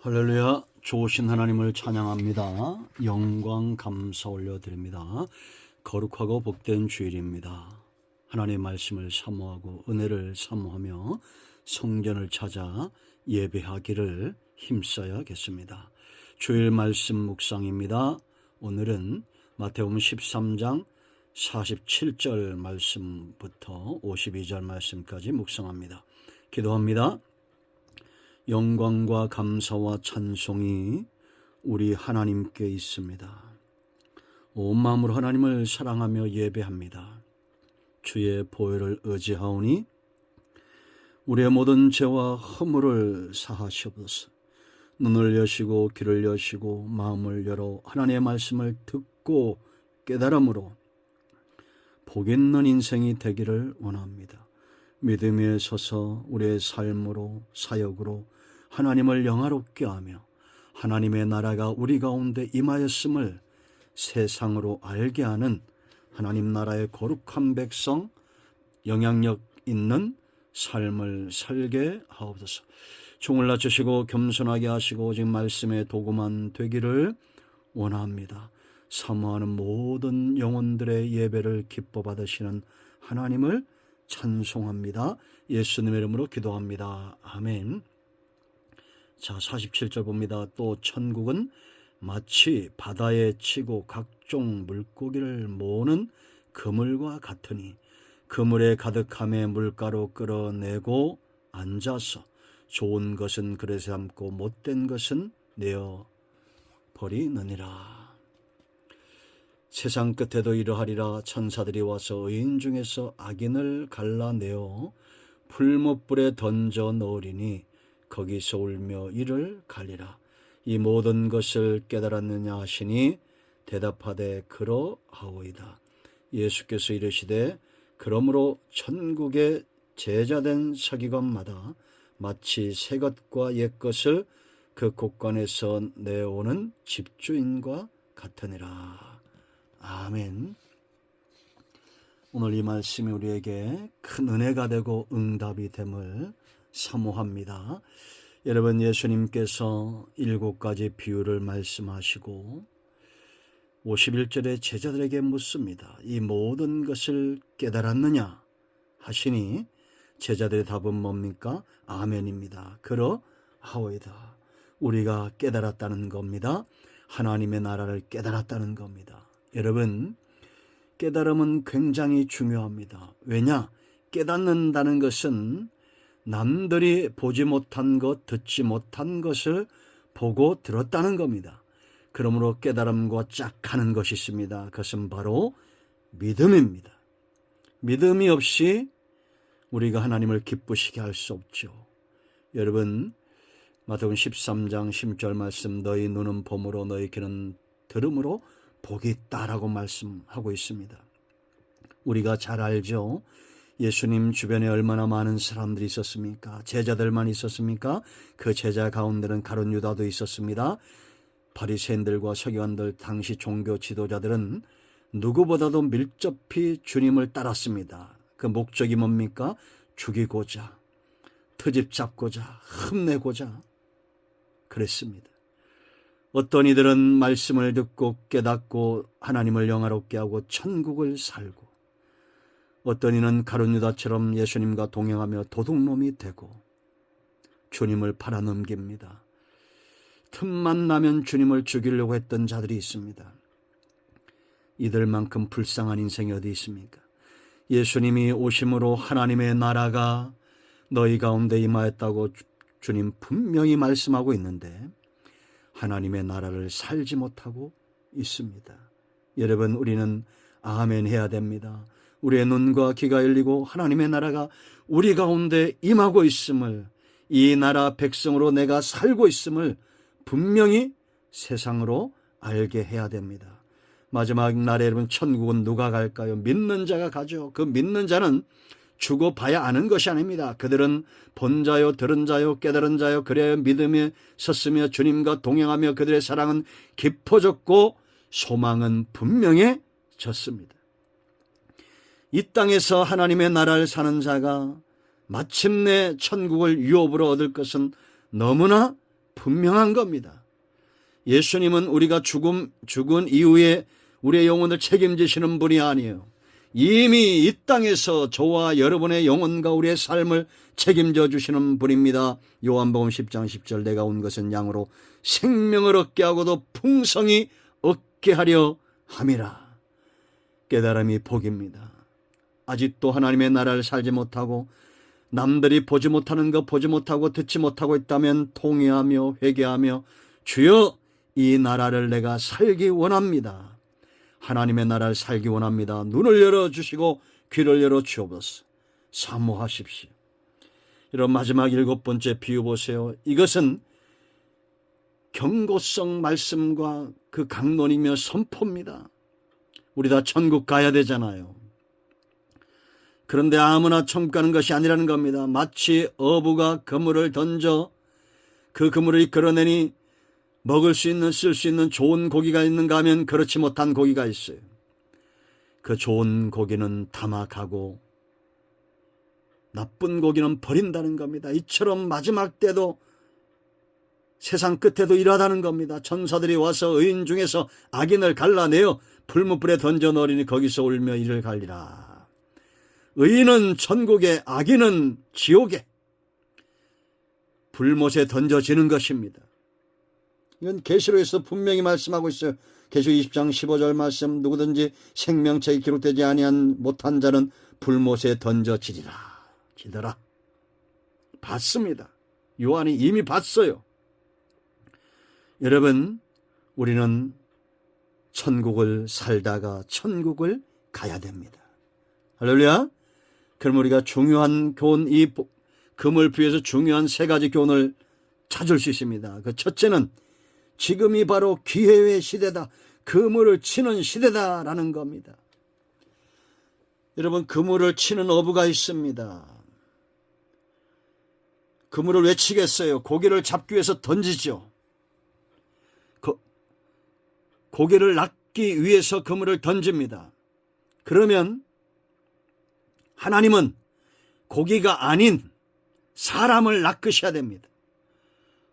할렐루야. 좋으신 하나님을 찬양합니다. 영광 감사 올려드립니다. 거룩하고 복된 주일입니다. 하나님의 말씀을 사모하고 은혜를 사모하며 성전을 찾아 예배하기를 힘써야겠습니다. 주일 말씀 묵상입니다. 오늘은 마태복음 13장 47절 말씀부터 52절 말씀까지 묵상합니다. 기도합니다. 영광과 감사와 찬송이 우리 하나님께 있습니다. 온 마음으로 하나님을 사랑하며 예배합니다. 주의 보혈을 의지하오니 우리의 모든 죄와 허물을 사하시옵소서. 눈을 여시고 귀를 여시고 마음을 열어 하나님의 말씀을 듣고 깨달음으로 복 있는 인생이 되기를 원합니다. 믿음에 서서 우리의 삶으로 사역으로 하나님을 영화롭게 하며 하나님의 나라가 우리 가운데 임하였음을 세상으로 알게 하는 하나님 나라의 거룩한 백성, 영향력 있는 삶을 살게 하옵소서. 종을 낮추시고 겸손하게 하시고 오직 말씀의 도구만 되기를 원합니다. 사모하는 모든 영혼들의 예배를 기뻐 받으시는 하나님을 찬송합니다. 예수님의 이름으로 기도합니다. 아멘. 자, 47절 봅니다. 또 천국은 마치 바다에 치고 각종 물고기를 모으는 그물과 같으니 그물에 가득함에 물가로 끌어내고 앉아서 좋은 것은 그릇에 담고 못된 것은 내어 버리느니라. 세상 끝에도 이러하리라. 천사들이 와서 의인 중에서 악인을 갈라내어 풀무불에 던져 넣으리니 거기서 울며 이를 갈리라. 이 모든 것을 깨달았느냐 하시니 대답하되 그러하오이다. 예수께서 이르시되 그러므로 천국의 제자된 서기관마다 마치 새 것과 옛 것을 그 곳간에서 내오는 집주인과 같으니라. 아멘. 오늘 이 말씀이 우리에게 큰 은혜가 되고 응답이 됨을 사모합니다. 여러분, 예수님께서 7가지 비유를 말씀하시고 51절에 제자들에게 묻습니다. 이 모든 것을 깨달았느냐 하시니 제자들의 답은 뭡니까? 아멘입니다. 그러하오이다. 우리가 깨달았다는 겁니다. 하나님의 나라를 깨달았다는 겁니다. 여러분, 깨달음은 굉장히 중요합니다. 왜냐? 깨닫는다는 것은 남들이 보지 못한 것, 듣지 못한 것을 보고 들었다는 겁니다. 그러므로 깨달음과 짝하는 것이 있습니다. 그것은 바로 믿음입니다. 믿음이 없이 우리가 하나님을 기쁘시게 할 수 없죠. 여러분, 마태복음 13장 10절 말씀, 너희 눈은 봄으로 너희 귀는 들음으로 복이 있다라고 말씀하고 있습니다. 우리가 잘 알죠. 예수님 주변에 얼마나 많은 사람들이 있었습니까? 제자들만 있었습니까? 그 제자 가운데는 가룟 유다도 있었습니다. 바리새인들과 서기관들, 당시 종교 지도자들은 누구보다도 밀접히 주님을 따랐습니다. 그 목적이 뭡니까? 죽이고자, 트집 잡고자, 흠내고자 그랬습니다. 어떤 이들은 말씀을 듣고 깨닫고 하나님을 영화롭게 하고 천국을 살고, 어떤 이는 가룟 유다처럼 예수님과 동행하며 도둑놈이 되고 주님을 팔아넘깁니다. 틈만 나면 주님을 죽이려고 했던 자들이 있습니다. 이들만큼 불쌍한 인생이 어디 있습니까? 예수님이 오심으로 하나님의 나라가 너희 가운데 임하였다고 주님 분명히 말씀하고 있는데 하나님의 나라를 살지 못하고 있습니다. 여러분, 우리는 아멘 해야 됩니다. 우리의 눈과 귀가 열리고 하나님의 나라가 우리 가운데 임하고 있음을, 이 나라 백성으로 내가 살고 있음을 분명히 세상으로 알게 해야 됩니다. 마지막 날에 여러분, 천국은 누가 갈까요? 믿는 자가 가죠. 그 믿는 자는 죽어봐야 아는 것이 아닙니다. 그들은 본 자요, 들은 자요, 깨달은 자요, 그래야 믿음에 섰으며 주님과 동행하며 그들의 사랑은 깊어졌고 소망은 분명해졌습니다. 이 땅에서 하나님의 나라를 사는 자가 마침내 천국을 유업으로 얻을 것은 너무나 분명한 겁니다. 예수님은 우리가 죽은 이후에 우리의 영혼을 책임지시는 분이 아니에요. 이미 이 땅에서 저와 여러분의 영혼과 우리의 삶을 책임져 주시는 분입니다. 요한복음 10장 10절 내가 온 것은 양으로 생명을 얻게 하고도 풍성히 얻게 하려 함이라. 깨달음이 복입니다. 아직도 하나님의 나라를 살지 못하고 남들이 보지 못하는 것 보지 못하고 듣지 못하고 있다면 통회하며 회개하며 주여 이 나라를 내가 살기 원합니다. 하나님의 나라를 살기 원합니다. 눈을 열어주시고 귀를 열어주옵소서. 사모하십시오. 이런 마지막 7번째 비유 보세요. 이것은 경고성 말씀과 그 강론이며 선포입니다. 우리 다 천국 가야 되잖아요. 그런데 아무나 천국 가는 것이 아니라는 겁니다. 마치 어부가 그물을 던져 그 그물을 이끌어내니 먹을 수 있는 쓸 수 있는 좋은 고기가 있는가 하면 그렇지 못한 고기가 있어요. 그 좋은 고기는 타막하고 나쁜 고기는 버린다는 겁니다. 이처럼 마지막 때도 세상 끝에도 이러하다는 겁니다. 천사들이 와서 의인 중에서 악인을 갈라내어 불못불에 던져 넣으리니 거기서 울며 이를 갈리라. 의인은 천국에 악인은 지옥에 불못에 던져지는 것입니다. 이건 계시록에서 분명히 말씀하고 있어요. 계시록 20장 15절 말씀 누구든지 생명책에 기록되지 아니한 못한 자는 불못에 던져지리라. 지더라. 봤습니다. 요한이 이미 봤어요. 여러분, 우리는 천국을 살다가 천국을 가야 됩니다. 할렐루야. 그럼 우리가 중요한 교훈, 이 금을 부여해서 중요한 3가지 교훈을 찾을 수 있습니다. 그 첫째는 지금이 바로 기회의 시대다. 그물을 치는 시대다라는 겁니다. 여러분, 그물을 치는 어부가 있습니다. 그물을 왜 치겠어요? 고기를 잡기 위해서 던지죠. 고기를 낚기 위해서 그물을 던집니다. 그러면 하나님은 고기가 아닌 사람을 낚으셔야 됩니다.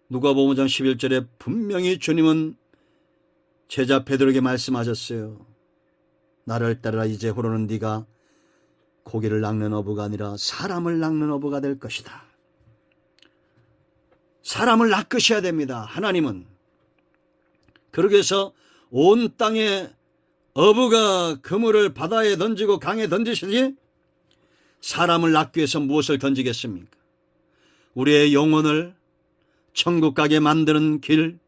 누가복음 5장 11절에 분명히 주님은 제자 베드로에게 말씀하셨어요. 나를 따르라. 이제후로는 네가 고기를 낚는 어부가 아니라 사람을 낚는 어부가 될 것이다. 사람을 낚으셔야 됩니다. 하나님은. 그러기 위해서 온 땅에 어부가 그물을 바다에 던지고 강에 던지시지 사람을 낚기 위해서 무엇을 던지겠습니까? 우리의 영혼을 천국 가게 만드는 길,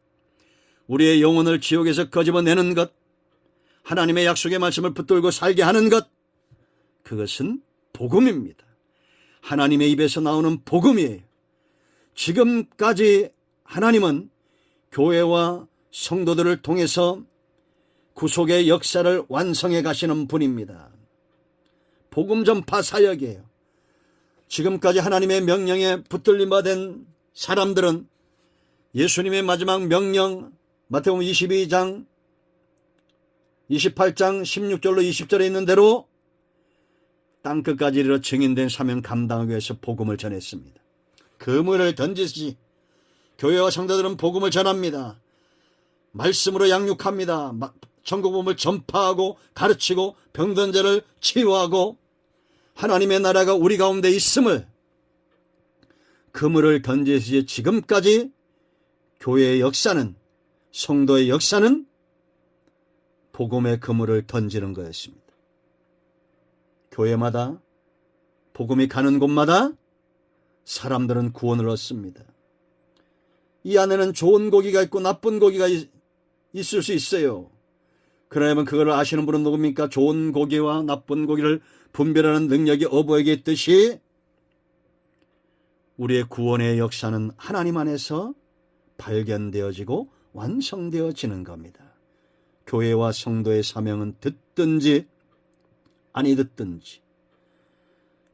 우리의 영혼을 지옥에서 끄집어내는 것, 하나님의 약속의 말씀을 붙들고 살게 하는 것, 그것은 복음입니다. 하나님의 입에서 나오는 복음이에요. 지금까지 하나님은 교회와 성도들을 통해서 구속의 역사를 완성해 가시는 분입니다. 복음 전파 사역이에요. 지금까지 하나님의 명령에 붙들림 받은 사람들은 예수님의 마지막 명령 마태복음 22장 28장 16절로 20절에 있는 대로 땅끝까지 이르러 증인된 사명 감당하기 위해서 복음을 전했습니다. 그물을 던지시 교회와 성도들은 복음을 전합니다. 말씀으로 양육합니다. 천국복음을 전파하고 가르치고 병든 자를 치유하고 하나님의 나라가 우리 가운데 있음을 그물을 던지시 지금까지 교회의 역사는 성도의 역사는 복음의 그물을 던지는 거였습니다. 교회마다 복음이 가는 곳마다 사람들은 구원을 얻습니다. 이 안에는 좋은 고기가 있고 나쁜 고기가 있을 수 있어요. 그러면 그걸 아시는 분은 누굽니까? 좋은 고기와 나쁜 고기를 분별하는 능력이 어부에게 있듯이 우리의 구원의 역사는 하나님 안에서 발견되어지고 완성되어지는 겁니다. 교회와 성도의 사명은 듣든지 아니 듣든지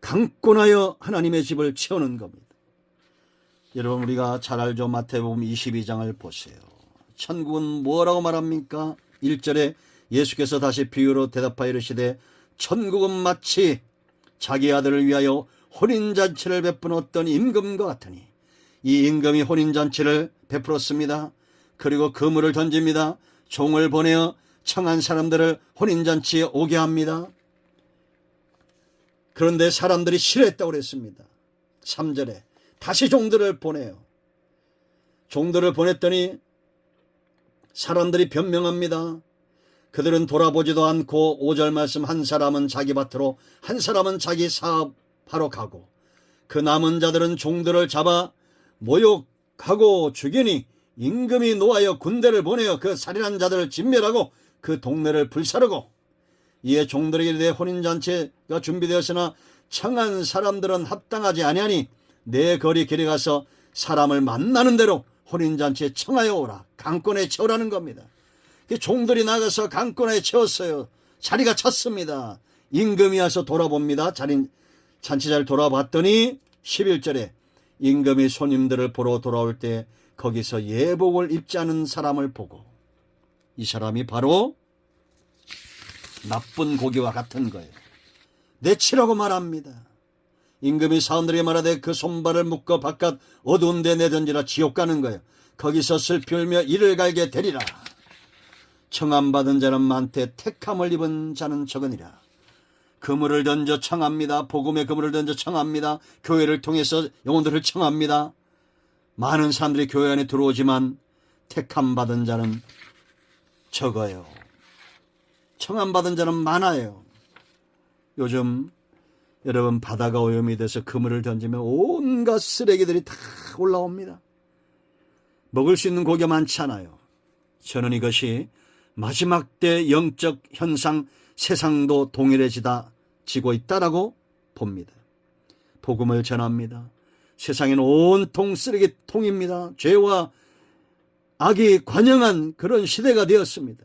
강권하여 하나님의 집을 채우는 겁니다. 여러분, 우리가 잘 알죠? 마태복음 22장을 보세요. 천국은 뭐라고 말합니까? 1절에 예수께서 다시 비유로 대답하여 이르시되 천국은 마치 자기 아들을 위하여 혼인잔치를 베푼 어떤 임금과 같으니 이 임금이 혼인잔치를 베풀었습니다. 그리고 그물을 던집니다. 종을 보내어 청한 사람들을 혼인잔치에 오게 합니다. 그런데 사람들이 싫어했다고 그랬습니다. 3절에 다시 종들을 보내요. 종들을 보냈더니 사람들이 변명합니다. 그들은 돌아보지도 않고 5절 말씀, 한 사람은 자기 밭으로 한 사람은 자기 사업하러 가고 그 남은 자들은 종들을 잡아 모욕하고 죽이니 임금이 노하여 군대를 보내어 그 살인한 자들을 진멸하고 그 동네를 불사르고, 이에 종들에게 내 혼인잔치가 준비되었으나 청한 사람들은 합당하지 아니하니 내 거리 길에 가서 사람을 만나는 대로 혼인잔치에 청하여 오라. 강권에 채우라는 겁니다. 종들이 나가서 강권에 채웠어요. 자리가 찼습니다. 임금이 와서 돌아봅니다. 잔치자를 돌아봤더니 11절에 임금이 손님들을 보러 돌아올 때 거기서 예복을 입지 않은 사람을 보고, 이 사람이 바로 나쁜 고기와 같은 거예요. 내치라고 말합니다. 임금이 사원들에게 말하되 그 손발을 묶어 바깥 어두운 데 내던지라. 지옥 가는 거예요. 거기서 슬피 울며 이를 갈게 되리라. 청함받은 자는 많되 택함을 입은 자는 적으니라. 그물을 던져 청합니다. 복음의 그물을 던져 청합니다. 교회를 통해서 영혼들을 청합니다. 많은 사람들이 교회 안에 들어오지만 택함받은 자는 적어요. 청함받은 자는 많아요. 요즘 여러분 바다가 오염이 돼서 그물을 던지면 온갖 쓰레기들이 다 올라옵니다. 먹을 수 있는 고기가 많지 않아요. 저는 이것이 마지막 때 영적 현상, 세상도 동일해지고 있다라고 봅니다. 복음을 전합니다. 세상에는 온통 쓰레기통입니다. 죄와 악이 관영한 그런 시대가 되었습니다.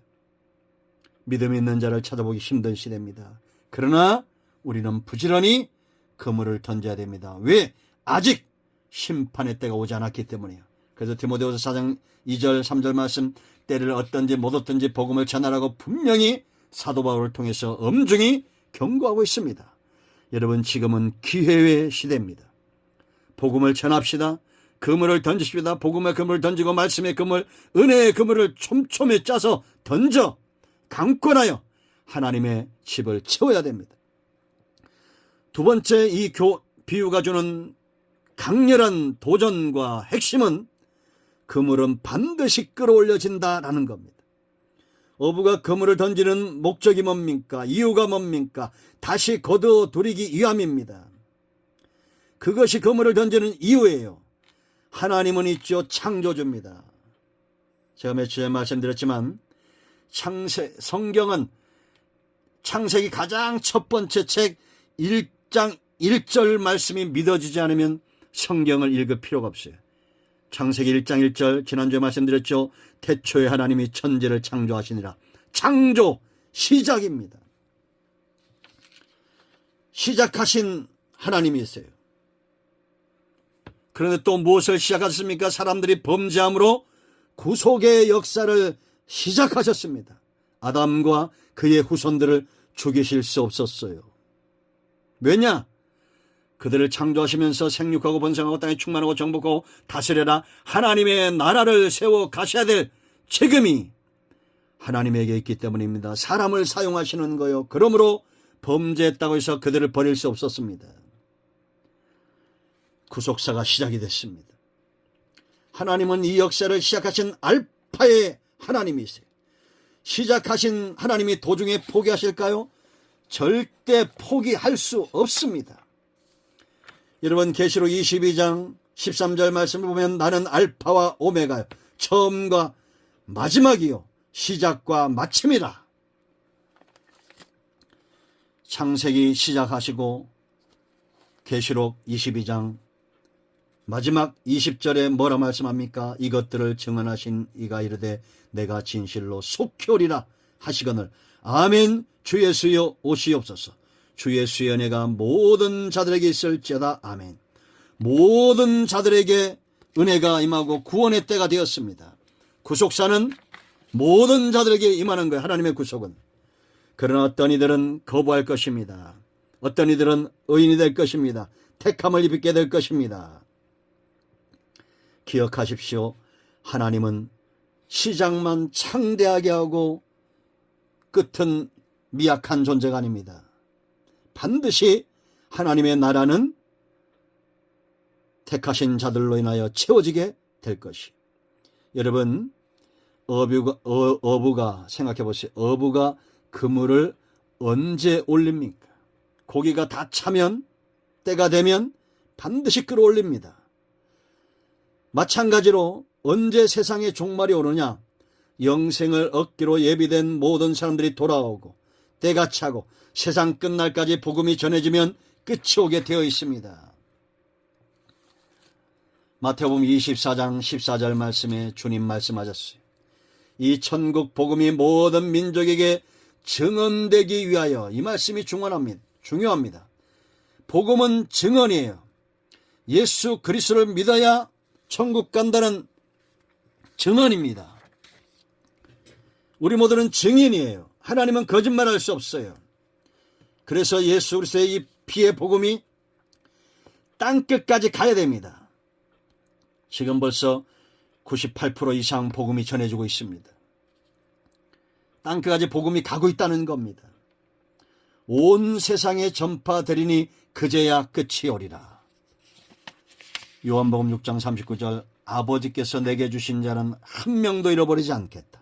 믿음 있는 자를 찾아보기 힘든 시대입니다. 그러나 우리는 부지런히 그물을 던져야 됩니다. 왜? 아직 심판의 때가 오지 않았기 때문이에요. 그래서 디모데후서 4장 2절 3절 말씀, 때를 얻든지 못 얻든지 복음을 전하라고 분명히 사도 바울을 통해서 엄중히 경고하고 있습니다. 여러분, 지금은 기회의 시대입니다. 복음을 전합시다. 그물을 던지십시다. 복음의 그물을 던지고 말씀의 그물, 은혜의 그물을 촘촘히 짜서 던져 강권하여 하나님의 집을 채워야 됩니다. 두 번째, 이 비유가 주는 강렬한 도전과 핵심은 그물은 반드시 끌어올려진다라는 겁니다. 어부가 그물을 던지는 목적이 뭡니까? 이유가 뭡니까? 다시 거두어들이기 위함입니다. 그것이 그물을 던지는 이유예요. 하나님은 있죠. 창조주입니다. 제가 며칠 전에 말씀드렸지만 성경은 창세기 가장 첫 번째 책 1장 1절 말씀이 믿어지지 않으면 성경을 읽을 필요가 없어요. 창세기 1장 1절 지난주에 말씀드렸죠. 태초에 하나님이 천지를 창조하시니라. 창조 시작입니다. 시작하신 하나님이 있어요. 그런데 또 무엇을 시작하셨습니까? 사람들이 범죄함으로 구속의 역사를 시작하셨습니다. 아담과 그의 후손들을 죽이실 수 없었어요. 왜냐? 그들을 창조하시면서 생육하고 번성하고 땅에 충만하고 정복하고 다스려라. 하나님의 나라를 세워 가셔야 될 책임이 하나님에게 있기 때문입니다. 사람을 사용하시는 거요. 그러므로 범죄했다고 해서 그들을 버릴 수 없었습니다. 구속사가 시작이 됐습니다. 하나님은 이 역사를 시작하신 알파의 하나님이세요. 시작하신 하나님이 도중에 포기하실까요? 절대 포기할 수 없습니다. 여러분, 계시록 22장 13절 말씀을 보면 나는 알파와 오메가요, 처음과 마지막이요, 시작과 마침이라. 창세기 시작하시고 계시록 22장 마지막 20절에 뭐라 말씀합니까? 이것들을 증언하신 이가 이르되 내가 진실로 속히 오리라 하시거늘 아멘. 주 예수여 오시옵소서. 주 예수의 은혜가 모든 자들에게 있을지어다. 아멘. 모든 자들에게 은혜가 임하고 구원의 때가 되었습니다. 구속사는 모든 자들에게 임하는 거예요. 하나님의 구속은. 그러나 어떤 이들은 거부할 것입니다. 어떤 이들은 의인이 될 것입니다. 택함을 입게 될 것입니다. 기억하십시오. 하나님은 시작만 창대하게 하고 끝은 미약한 존재가 아닙니다. 반드시 하나님의 나라는 택하신 자들로 인하여 채워지게 될 것이. 여러분, 어부가 생각해 보세요. 어부가 그물을 언제 올립니까? 고기가 다 차면, 때가 되면 반드시 끌어올립니다. 마찬가지로 언제 세상의 종말이 오느냐? 영생을 얻기로 예비된 모든 사람들이 돌아오고 때가 차고 세상 끝날까지 복음이 전해지면 끝이 오게 되어 있습니다. 마태복음 24장 14절 말씀에 주님 말씀하셨어요. 이 천국 복음이 모든 민족에게 증언되기 위하여. 이 말씀이 중요합니다. 복음은 증언이에요. 예수 그리스도를 믿어야 천국 간다는 증언입니다. 우리 모두는 증인이에요. 하나님은 거짓말할 수 없어요. 그래서 예수 그리스도의 이 피의 복음이 땅끝까지 가야 됩니다. 지금 벌써 98% 이상 복음이 전해지고 있습니다. 땅끝까지 복음이 가고 있다는 겁니다. 온 세상에 전파되리니 그제야 끝이 오리라. 요한복음 6장 39절 아버지께서 내게 주신 자는 한 명도 잃어버리지 않겠다.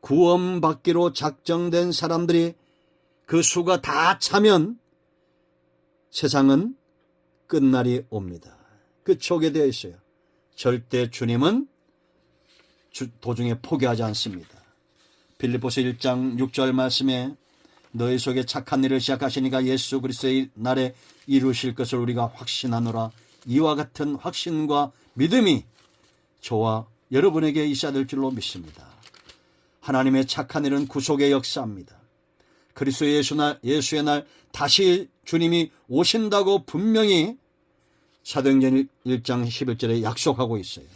구원받기로 작정된 사람들이 그 수가 다 차면 세상은 끝날이 옵니다. 끝이 오게 되어 있어요. 절대 주님은 도중에 포기하지 않습니다. 빌립보서 1장 6절 말씀에 너희 속에 착한 일을 시작하시니까 예수 그리스도의 날에 이루실 것을 우리가 확신하노라. 이와 같은 확신과 믿음이 저와 여러분에게 있어야 될 줄로 믿습니다. 하나님의 착한 일은 구속의 역사입니다. 그리스도 예수의 날 다시 주님이 오신다고 분명히 사도행전 1장 11절에 약속하고 있어요.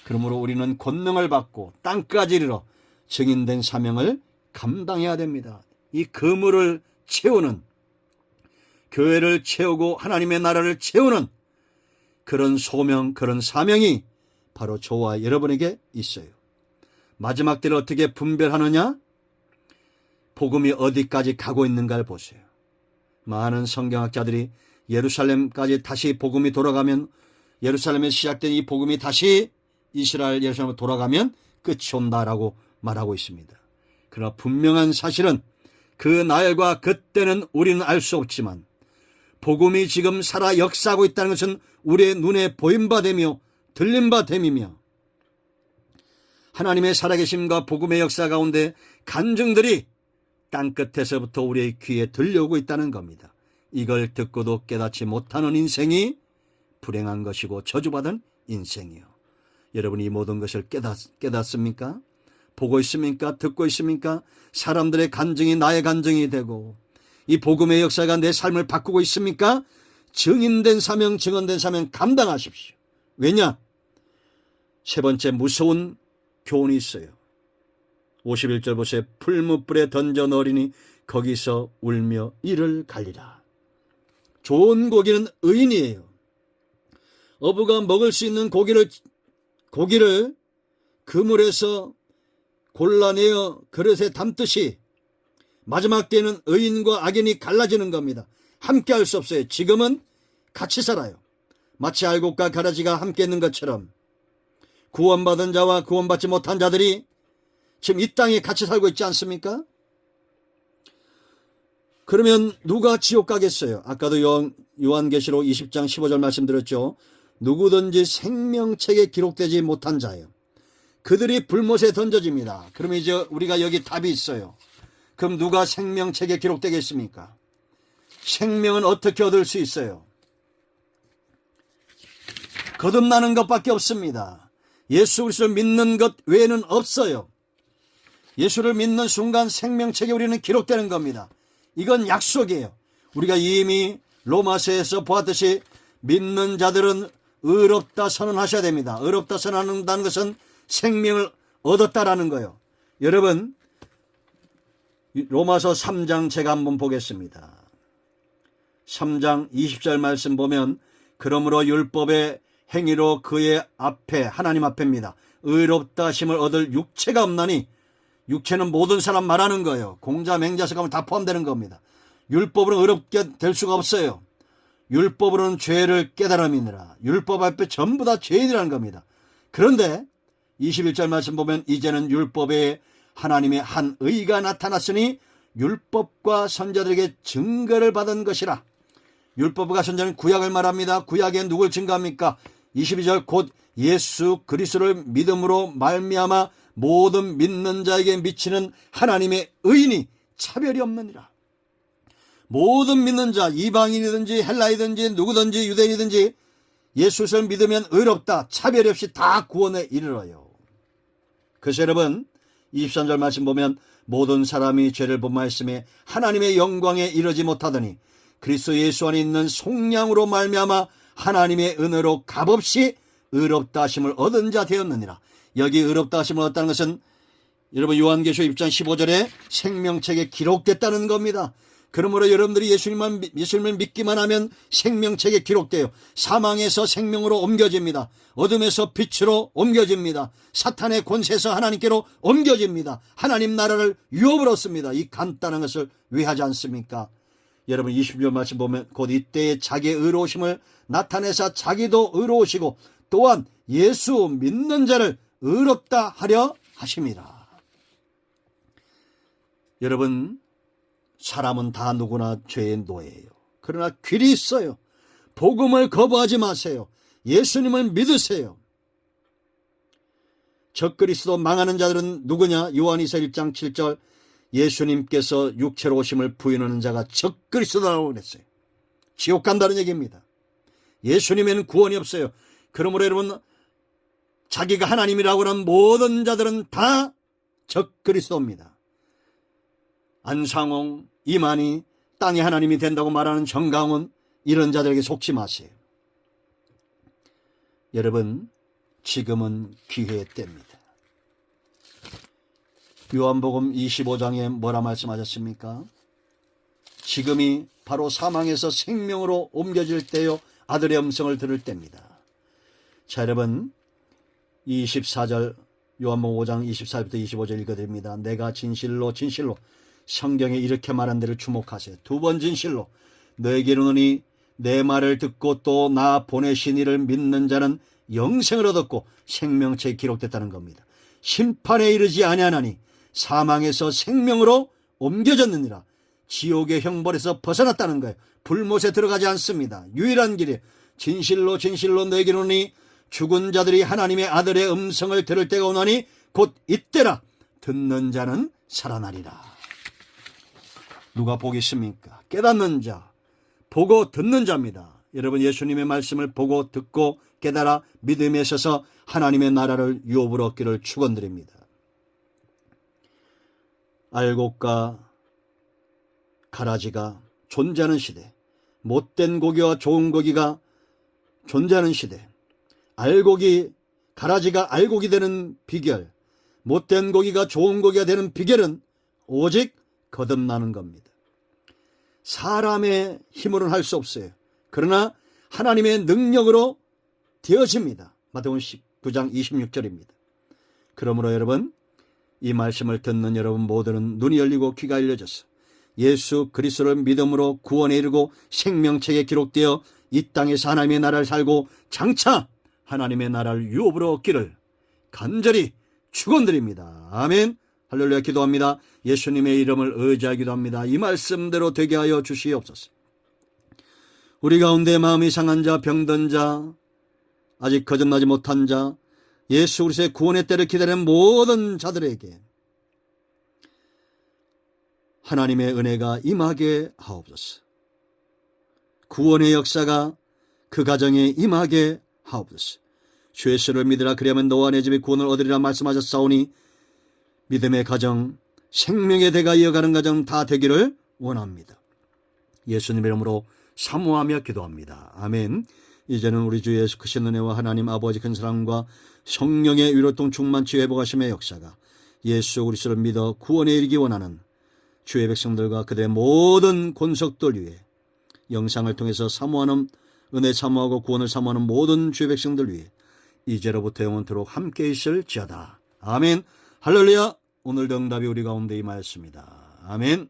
그러므로 우리는 권능을 받고 땅까지 이르러 증인된 사명을 감당해야 됩니다. 이 그물을 채우는, 교회를 채우고 하나님의 나라를 채우는 그런 소명, 그런 사명이 바로 저와 여러분에게 있어요. 마지막 때를 어떻게 분별하느냐? 복음이 어디까지 가고 있는가를 보세요. 많은 성경학자들이 예루살렘까지 다시 복음이 돌아가면, 예루살렘에 시작된 이 복음이 다시 이스라엘 예루살렘으로 돌아가면 끝이 온다라고 말하고 있습니다. 그러나 분명한 사실은 그 날과 그때는 우리는 알 수 없지만 복음이 지금 살아 역사하고 있다는 것은 우리의 눈에 보인 바 되며 들린 바 됨이며 하나님의 살아계심과 복음의 역사 가운데 간증들이 땅끝에서부터 우리의 귀에 들려오고 있다는 겁니다. 이걸 듣고도 깨닫지 못하는 인생이 불행한 것이고 저주받은 인생이요. 여러분이 이 모든 것을 깨닫습니까? 보고 있습니까? 듣고 있습니까? 사람들의 간증이 나의 간증이 되고 이 복음의 역사가 내 삶을 바꾸고 있습니까? 증인된 사명, 증언된 사명 감당하십시오. 왜냐? 세 번째 무서운 교훈이 있어요. 51절 보세요. 풀무불에 던져 넣으리니 거기서 울며 이를 갈리라. 좋은 고기는 의인이에요. 어부가 먹을 수 있는 고기를 그물에서 골라내어 그릇에 담듯이 마지막 때는 의인과 악인이 갈라지는 겁니다. 함께 할 수 없어요. 지금은 같이 살아요. 마치 알곡과 가라지가 함께 있는 것처럼 구원받은 자와 구원받지 못한 자들이 지금 이 땅에 같이 살고 있지 않습니까? 그러면 누가 지옥 가겠어요? 아까도 요한계시록 20장 15절 말씀드렸죠. 누구든지 생명책에 기록되지 못한 자예요. 그들이 불못에 던져집니다. 그러면 이제 우리가 여기 답이 있어요. 그럼 누가 생명책에 기록되겠습니까? 생명은 어떻게 얻을 수 있어요? 거듭나는 것밖에 없습니다. 예수 그리스도를 믿는 것 외에는 없어요. 예수를 믿는 순간 생명책에 우리는 기록되는 겁니다. 이건 약속이에요. 우리가 이미 로마서에서 보았듯이 믿는 자들은 의롭다 선언하셔야 됩니다. 의롭다 선언한다는 것은 생명을 얻었다라는 거예요. 여러분, 로마서 3장 제가 한번 보겠습니다. 3장 20절 말씀 보면 그러므로 율법에 행위로 그의 앞에 하나님 앞에입니다. 의롭다 하심을 얻을 육체가 없나니, 육체는 모든 사람 말하는 거예요. 공자, 맹자, 서가면 다 포함되는 겁니다. 율법으로 의롭게 될 수가 없어요. 율법으로는 죄를 깨달음이니라. 율법 앞에 전부 다 죄인이라는 겁니다. 그런데 21절 말씀 보면 이제는 율법에 하나님의 한 의가 나타났으니 율법과 선자들에게 증거를 받은 것이라. 율법과 선자는 구약을 말합니다. 구약에 누굴 증거합니까? 22절 곧 예수 그리스도를 믿음으로 말미암아 모든 믿는 자에게 미치는 하나님의 의인이 차별이 없느니라. 모든 믿는 자, 이방인이든지 헬라이든지 누구든지 유대인이든지 예수를 믿으면 의롭다, 차별이 없이 다 구원에 이르러요. 그래서 여러분 23절 말씀 보면 모든 사람이 죄를 범하였음에 하나님의 영광에 이르지 못하더니 그리스도 예수 안에 있는 속량으로 말미암아 하나님의 은혜로 값없이 의롭다 하심을 얻은 자 되었느니라. 여기 의롭다 하심을 얻었다는 것은 여러분 요한계시록 6장 15절에 생명책에 기록됐다는 겁니다. 그러므로 여러분들이 예수님을 믿기만 하면 생명책에 기록돼요. 사망에서 생명으로 옮겨집니다. 어둠에서 빛으로 옮겨집니다. 사탄의 권세에서 하나님께로 옮겨집니다. 하나님 나라를 유업으로 얻습니다. 이 간단한 것을 왜 하지 않습니까? 여러분 20절 말씀 보면 곧 이때에 자기의 의로우심을 나타내사 자기도 의로우시고 또한 예수 믿는 자를 의롭다 하려 하십니다. 여러분 사람은 다 누구나 죄의 노예예요. 그러나 길이 있어요. 복음을 거부하지 마세요. 예수님을 믿으세요. 적그리스도 망하는 자들은 누구냐? 요한이서 1장 7절 예수님께서 육체로 오심을 부인하는 자가 적그리스도라고 그랬어요. 지옥 간다는 얘기입니다. 예수님에는 구원이 없어요. 그러므로 여러분 자기가 하나님이라고 하는 모든 자들은 다 적그리스도입니다. 안상홍, 이만희, 땅의 하나님이 된다고 말하는 정강훈, 이런 자들에게 속지 마세요. 여러분 지금은 기회의 때입니다. 요한복음 25장에 뭐라 말씀하셨습니까? 지금이 바로 사망에서 생명으로 옮겨질 때요 아들의 음성을 들을 때입니다. 자 여러분 24절 요한복음 5장 24절부터 25절 읽어드립니다. 내가 진실로 진실로 성경에 이렇게 말한 데를 주목하세요. 두 번 진실로 너에게 이르노니 내 말을 듣고 또 나 보내신 이를 믿는 자는 영생을 얻었고 생명책에 기록됐다는 겁니다. 심판에 이르지 아니하나니 사망에서 생명으로 옮겨졌느니라. 지옥의 형벌에서 벗어났다는 거예요. 불못에 들어가지 않습니다. 유일한 길이 진실로 진실로 너에게 이르노니 죽은 자들이 하나님의 아들의 음성을 들을 때가 오나니 곧 이때라. 듣는 자는 살아나리라. 누가 복이 있습니까? 깨닫는 자, 보고 듣는 자입니다. 여러분 예수님의 말씀을 보고 듣고 깨달아 믿음에 있어서 하나님의 나라를 유업으로 얻기를 축원드립니다. 알곡과 가라지가 존재하는 시대, 못된 고기와 좋은 고기가 존재하는 시대, 알곡이 가라지가 알곡이 되는 비결, 못된 고기가 좋은 고기가 되는 비결은 오직 거듭나는 겁니다. 사람의 힘으로는 할 수 없어요. 그러나 하나님의 능력으로 되어집니다. 마태복음 19장 26절입니다. 그러므로 여러분 이 말씀을 듣는 여러분 모두는 눈이 열리고 귀가 열려져서 예수 그리스도를 믿음으로 구원에 이르고 생명책에 기록되어 이 땅에서 하나님의 나라를 살고 장차 하나님의 나라를 유업으로 얻기를 간절히 축원드립니다. 아멘. 할렐루야. 기도합니다. 예수님의 이름을 의지하기도 합니다. 이 말씀대로 되게 하여 주시옵소서. 우리 가운데 마음이 상한 자, 병든 자, 아직 거듭나지 못한 자, 예수 그리스도의 구원의 때를 기다리는 모든 자들에게 하나님의 은혜가 임하게 하옵소서. 구원의 역사가 그 가정에 임하게 하옵소서. 주 예수를 믿으라 그리하면 너와 내 집이 구원을 얻으리라 말씀하셨사오니 믿음의 가정, 생명의 대가 이어가는 가정 다 되기를 원합니다. 예수님 이름으로 사모하며 기도합니다. 아멘. 이제는 우리 주 예수 그리스도의 은혜와 하나님 아버지 큰 사랑과 성령의 위로통 충만치 회복하심의 역사가 예수 그리스도를 믿어 구원에 이르기 원하는 주의 백성들과 그들의 모든 권속들 위해 영상을 통해서 사모하는 은혜 사모하고 구원을 사모하는 모든 주의 백성들 위해 이제로부터 영원토록 함께 있을지어다. 아멘. 할렐루야. 오늘도 응답이 우리 가운데 임하였습니다. 아멘.